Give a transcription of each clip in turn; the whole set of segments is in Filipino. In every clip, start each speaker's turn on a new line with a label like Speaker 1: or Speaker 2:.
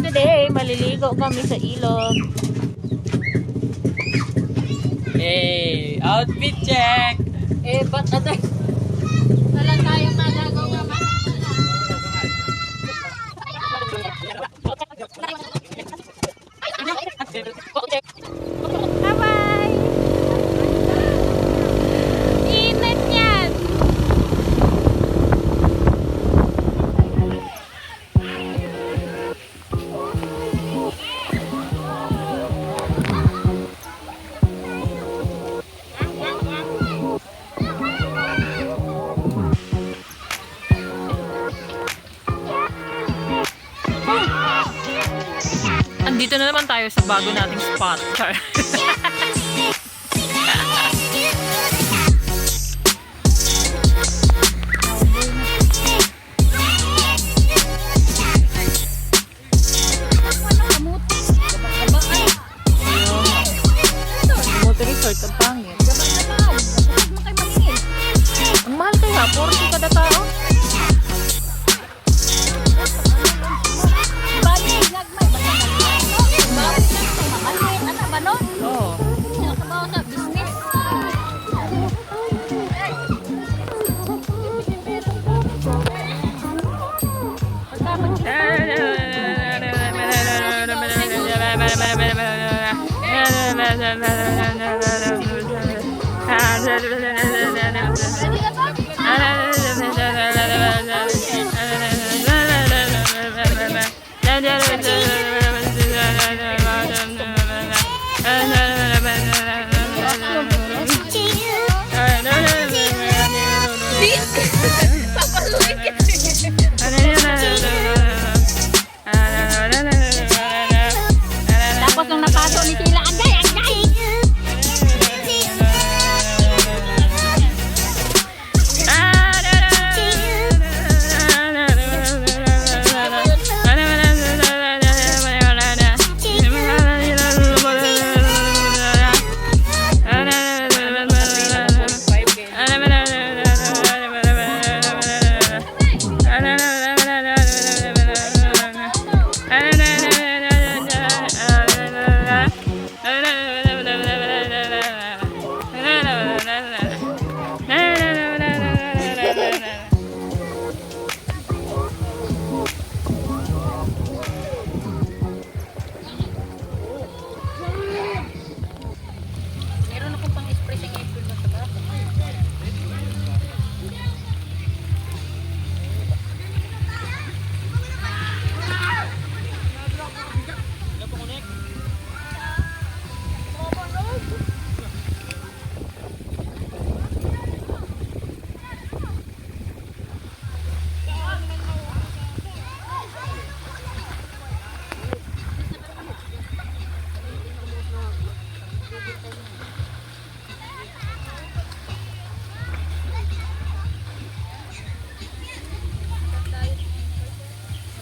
Speaker 1: today. Maliligo kami sa ilog.
Speaker 2: Hey, outfit check!
Speaker 1: Ba't ano? Wala tayong magagawa. Bye-bye! Init yan! Andito na naman tayo sa bago nating spot. Motor resort, ang pangit. Ang mahal kaya, 40 kada tao. Tapos nung napaso ni Sheila, agay!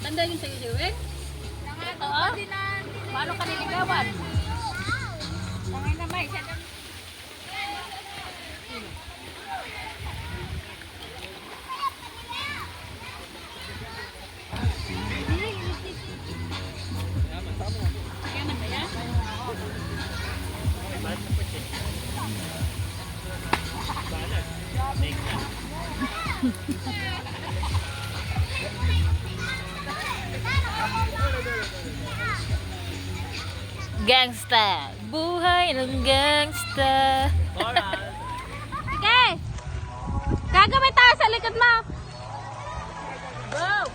Speaker 1: Tanda yun sa'yo, Jewel? Ito, oh. Paano ka niligawan? Tangay na, May. Gangsta, buhay ng gangsta. Sige, gagawin tayo sa likod mo. Go!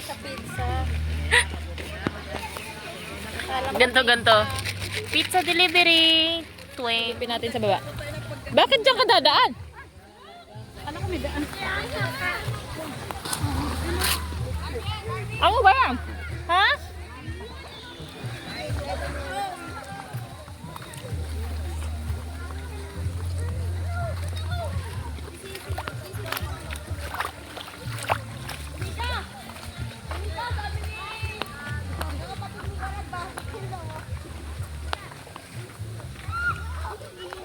Speaker 1: sa pizza.
Speaker 3: Ganto. Pizza delivery. Twing.
Speaker 2: Pin natin sa baba. Bakit diyan ka dadaan?
Speaker 1: Ano kami daan?
Speaker 2: Ano ba yan? Ha?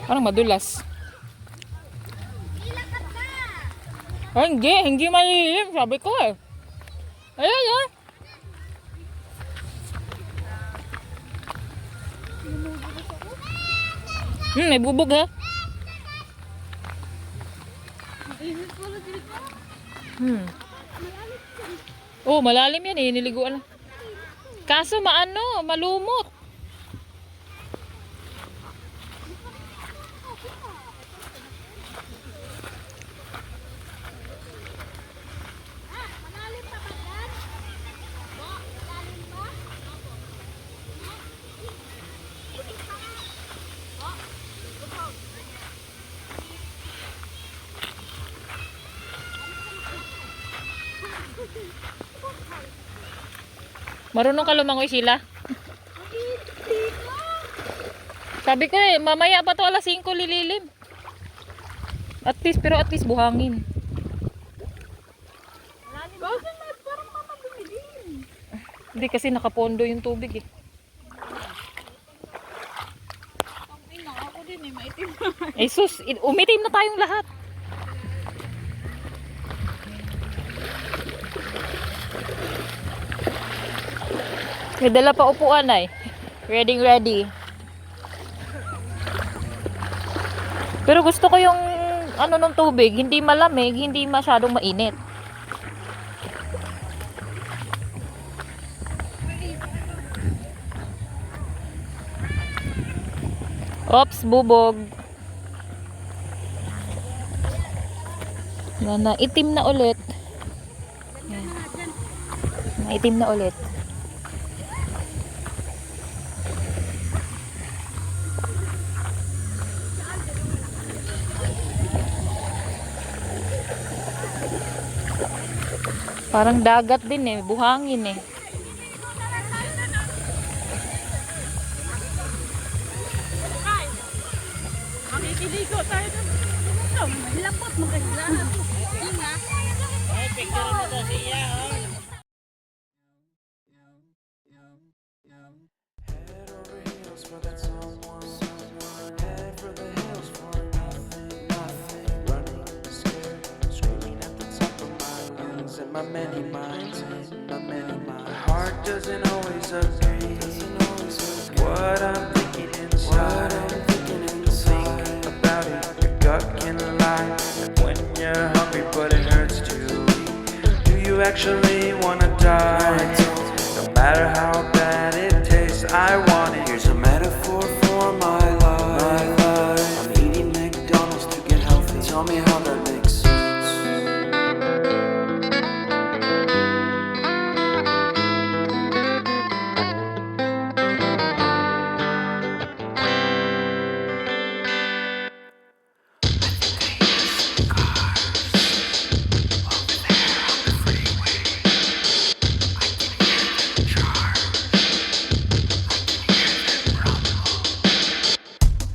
Speaker 2: Parang madulas. Ay, hindi malilim. Sabi ko eh. Ayan, oh. May bubog ha. Oh, malalim yan eh. Niliguan. Kaso malumot. Marunong ka lumangoy sila? Sabi ko eh, mamaya pa to alas 5 lililim. At least buhangin. Hindi kasi nakapondo yung tubig eh.
Speaker 1: Ako din eh, maitim.
Speaker 2: Eh sus, umitim na tayong lahat. May dala pa upuan ay. Ready. Pero gusto ko yung ng tubig, hindi malamig, hindi masyadong mainit. Ops, bubog. Itim na ulit. Itim na ulit. Parang dagat din eh, buhangin eh.
Speaker 1: Makikiligo tayo doon. Lapot mo kasi lahat. Yun nga.
Speaker 3: Ay, picture mo to siya, oh.
Speaker 4: Head over heels for that someone. Head for the hills for nothing. Running, scared, screaming at the top of my lungs. In my many minds, my heart doesn't always agree. What I'm thinking inside. Think about it, your gut can lie. When you're hungry but it hurts to eat. Do you actually wanna die? No matter how bad it tastes, I want it. Here's a metaphor for my life. I'm eating McDonald's to get healthy. Tell me how that makes sense.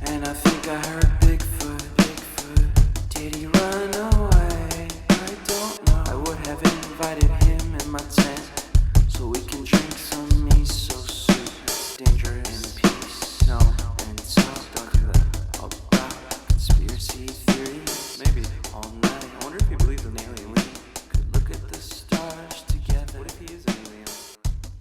Speaker 4: And I think I heard Bigfoot. Did he run away? I don't know. I would have invited him in my tent so we can drink some miso soup. Dangerous in peace. No, and talk. Don't do that. About conspiracy theories. Maybe all night. I wonder if he believes in alien. We could look at the stars together. What if he is an alien?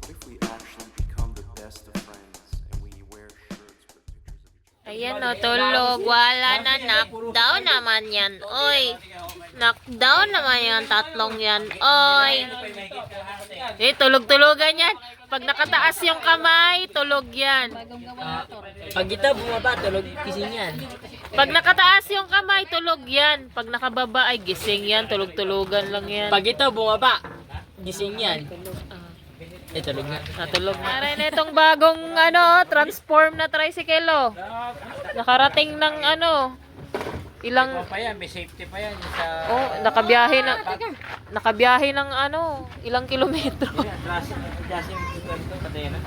Speaker 4: What if we actually become the best of friends and we wear shirts with pictures of each other?
Speaker 3: Ayan o, tulog. Wala na. Knockdown naman yan. Oy. Knockdown naman yan. Tatlong yan. Oy. Eh, tulog-tulogan yan. Pag nakataas yung kamay, tulog yan.
Speaker 2: Pag kita bumaba, tulog kising yan.
Speaker 3: Pag nakataas yung kamay, tulog yan. Pag nakababa ay gising yan. Tulog-tulogan lang yan.
Speaker 2: Pag ito bumaba, gising yan.
Speaker 5: tulog na.
Speaker 3: Natulog na rin itong bagong transform na tricycle oh. Nakarating ng ilang
Speaker 5: Pa yan, may safety pa yan sa...
Speaker 3: oh, nakabiyahe ng ilang kilometro.
Speaker 5: Adjusting to kadena.